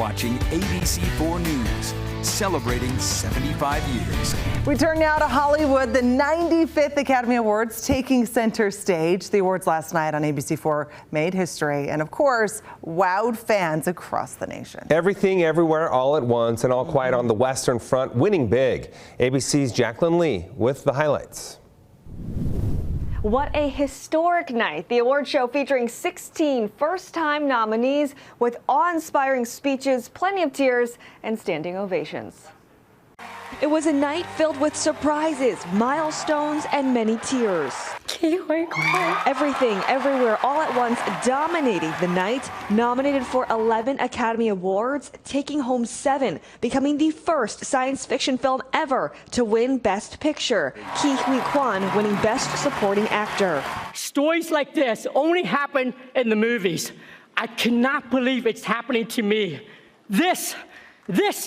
watching ABC4 News, celebrating 75 years. We turn now to Hollywood. The 95th Academy Awards taking center stage. The awards last night on ABC4 made history and, of course, wowed fans across the nation. Everything, everywhere, all at once, and all quiet on the Western Front, winning big. ABC's Jacqueline Lee with the highlights. What a historic night. The award show featuring 16 first-time nominees with awe-inspiring speeches, plenty of tears, and standing ovations. It was a night filled with surprises, milestones, and many tears. Everything, everywhere, all at once, dominating the night. Nominated for 11 Academy Awards, taking home 7, becoming the first science fiction film ever to win Best Picture. Ke Huy Quan winning Best Supporting Actor. Stories like this only happen in the movies. I cannot believe it's happening to me. This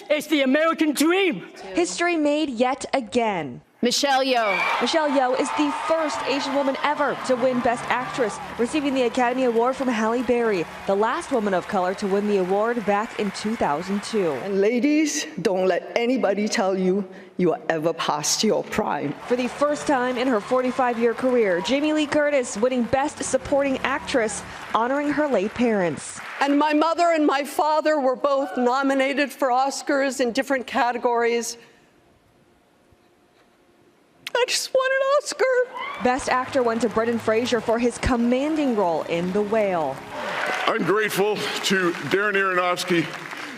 is the American dream. History made yet again. Michelle Yeoh. Michelle Yeoh is the first Asian woman ever to win Best Actress, receiving the Academy Award from Halle Berry, the last woman of color to win the award back in 2002. And ladies, don't let anybody tell you you are ever past your prime. For the first time in her 45-year career, Jamie Lee Curtis winning Best Supporting Actress, honoring her late parents. And my mother and my father were both nominated for Oscars in different categories. I just won an Oscar. Best Actor went to Brendan Fraser for his commanding role in The Whale. I'm grateful to Darren Aronofsky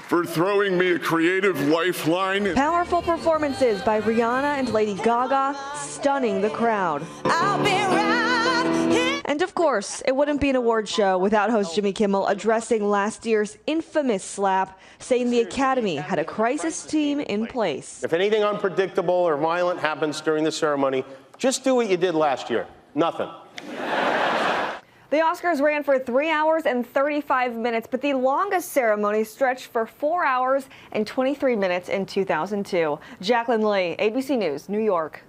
for throwing me a creative lifeline. Powerful performances by Rihanna and Lady Gaga, stunning the crowd. I'll be right here. And of course, it wouldn't be an award show without host Jimmy Kimmel addressing last year's infamous slap, saying the Academy had a crisis team in place. If anything unpredictable or violent happens during the ceremony, just do what you did last year. Nothing. The Oscars ran for 3 hours and 35 minutes, but the longest ceremony stretched for 4 hours and 23 minutes in 2002. Jacqueline Lee, ABC News, New York.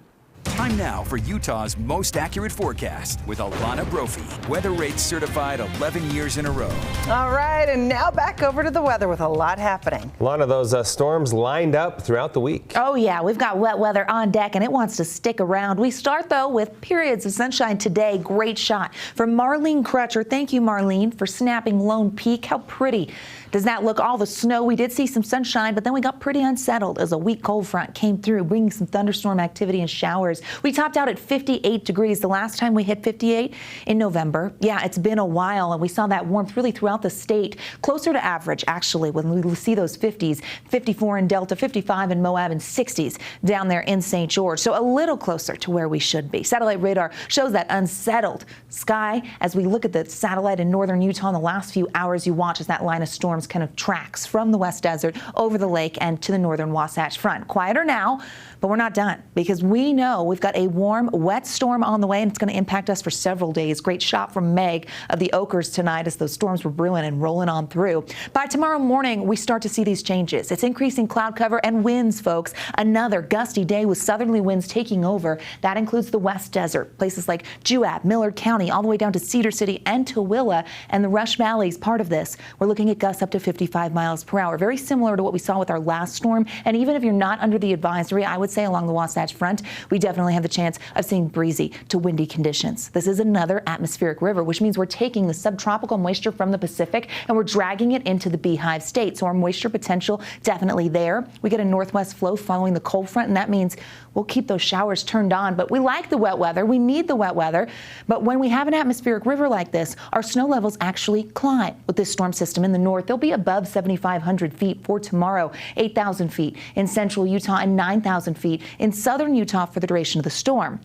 Time now for Utah's most accurate forecast with Alana Brophy. Weather rates certified 11 years in a row. All right, and now back over to the weather with a lot happening. A lot of those storms lined up throughout the week. Oh, yeah, we've got wet weather on deck, and it wants to stick around. We start, though, with periods of sunshine today. Great shot from Marlene Crutcher. Thank you, Marlene, for snapping Lone Peak. How pretty does that look? All the snow. We did see some sunshine, but then we got pretty unsettled as a weak cold front came through, bringing some thunderstorm activity and showers. We topped out at 58 degrees the last time we hit 58 in November. Yeah, it's been a while, and we saw that warmth really throughout the state, closer to average, actually, when we see those 50s, 54 in Delta, 55 in Moab, and 60s down there in St. George. So a little closer to where we should be. Satellite radar shows that unsettled sky as we look at the satellite in northern Utah in the last few hours. You watch as that line of storms kind of tracks from the West Desert over the lake and to the northern Wasatch Front. Quieter now, but we're not done because we know we've got a warm, wet storm on the way, and it's going to impact us for several days. Great shot from Meg of the Oakers tonight as those storms were brewing and rolling on through. By tomorrow morning, we start to see these changes. It's increasing cloud cover and winds, folks. Another gusty day with southerly winds taking over. That includes the West Desert, places like Juab, Millard County, all the way down to Cedar City and Tooele, and the Rush Valley is part of this. We're looking at gusts up to 55 miles per hour, very similar to what we saw with our last storm. And even if you're not under the advisory, I would say along the Wasatch Front, we definitely have the chance of seeing breezy to windy conditions. This is another atmospheric river, which means we're taking the subtropical moisture from the Pacific and we're dragging it into the Beehive State. So our moisture potential definitely there. We get a northwest flow following the cold front, and that means we'll keep those showers turned on. But we like the wet weather. We need the wet weather. But when we have an atmospheric river like this, our snow levels actually climb. With this storm system in the north, they'll be above 7,500 feet for tomorrow, 8,000 feet in central Utah and 9,000 feet in southern Utah for the duration of the storm.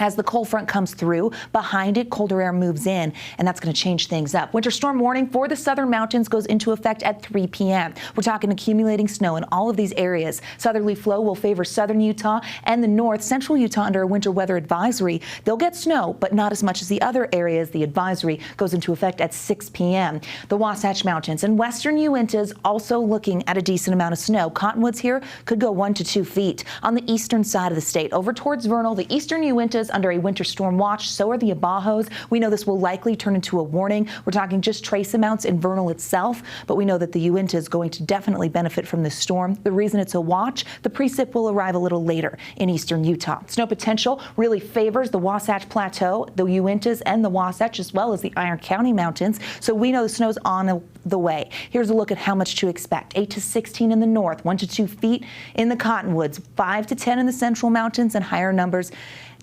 As the cold front comes through, behind it, colder air moves in, and that's going to change things up. Winter storm warning for the southern mountains goes into effect at 3 p.m. We're talking accumulating snow in all of these areas. Southerly flow will favor southern Utah and the north. Central Utah under a winter weather advisory. They'll get snow, but not as much as the other areas. The advisory goes into effect at 6 p.m. The Wasatch Mountains and western Uintas also looking at a decent amount of snow. Cottonwoods here could go 1 to 2 feet. On the eastern side of the state, over towards Vernal, the eastern Uintas Utah's under a winter storm watch. So are the Abajos. We know this will likely turn into a warning. We're talking just trace amounts in Vernal itself, but we know that the Uinta is going to definitely benefit from this storm. The reason it's a watch, the precip will arrive a little later in eastern Utah. Snow potential really favors the Wasatch Plateau, the Uintas and the Wasatch, as well as the Iron County Mountains. So we know the snow's on the way. Here's a look at how much to expect. 8 to 16 in the north, 1 to 2 feet in the Cottonwoods, 5 to 10 in the Central Mountains, and higher numbers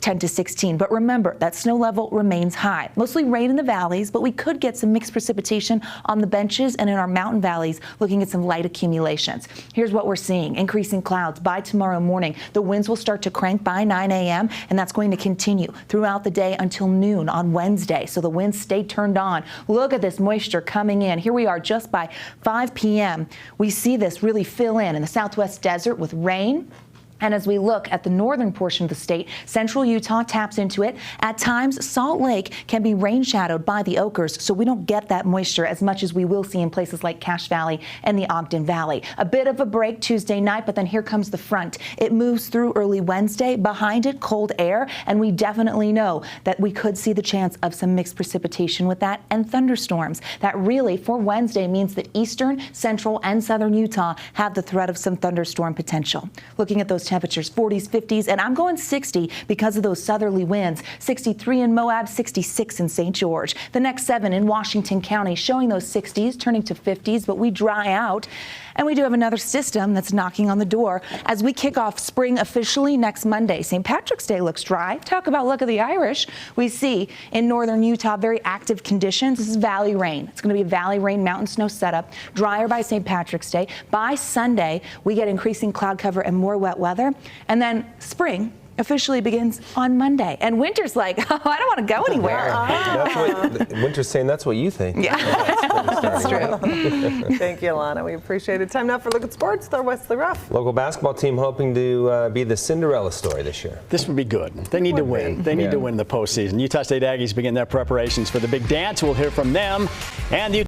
10 to 16. But remember, that snow level remains high. Mostly rain in the valleys, but we could get some mixed precipitation on the benches and in our mountain valleys, looking at some light accumulations. Here's what we're seeing. Increasing clouds by tomorrow morning. The winds will start to crank by 9 a.m., and that's going to continue throughout the day until noon on Wednesday. So the winds stay turned on. Look at this moisture coming in. Here we are just by 5 p.m. We see this really fill in the southwest desert with rain. And as we look at the northern portion of the state, central Utah taps into it. At times, Salt Lake can be rain shadowed by the Oakers, so we don't get that moisture as much as we will see in places like Cache Valley and the Ogden Valley. A bit of a break Tuesday night, but then here comes the front. It moves through early Wednesday. Behind it, cold air, and we definitely know that we could see the chance of some mixed precipitation with that and thunderstorms. That really, for Wednesday, means that eastern, central, and southern Utah have the threat of some thunderstorm potential. Looking at those temperatures, 40s, 50s, and I'm going 60 because of those southerly winds. 63 in Moab, 66 in St. George. The next 7 in Washington County, showing those 60s, turning to 50s, but we dry out. And we do have another system that's knocking on the door as we kick off spring officially next Monday. St. Patrick's Day looks dry. Talk about luck of the Irish. We see in northern Utah very active conditions. This is valley rain. It's going to be a valley rain mountain snow setup. Drier by St. Patrick's Day. By Sunday, we get increasing cloud cover and more wet weather. And then spring officially begins on Monday. And winter's like, oh, I don't want to go anywhere. Winter's saying that's what you think. Yeah, that's true. Thank you, Alana. We appreciate it. Time now for Look at Sports. They're Wesley Ruff. Local basketball team hoping to be the Cinderella story this year. This would be good. They need to win. They need to win the postseason. Utah State Aggies begin their preparations for the big dance. We'll hear from them and the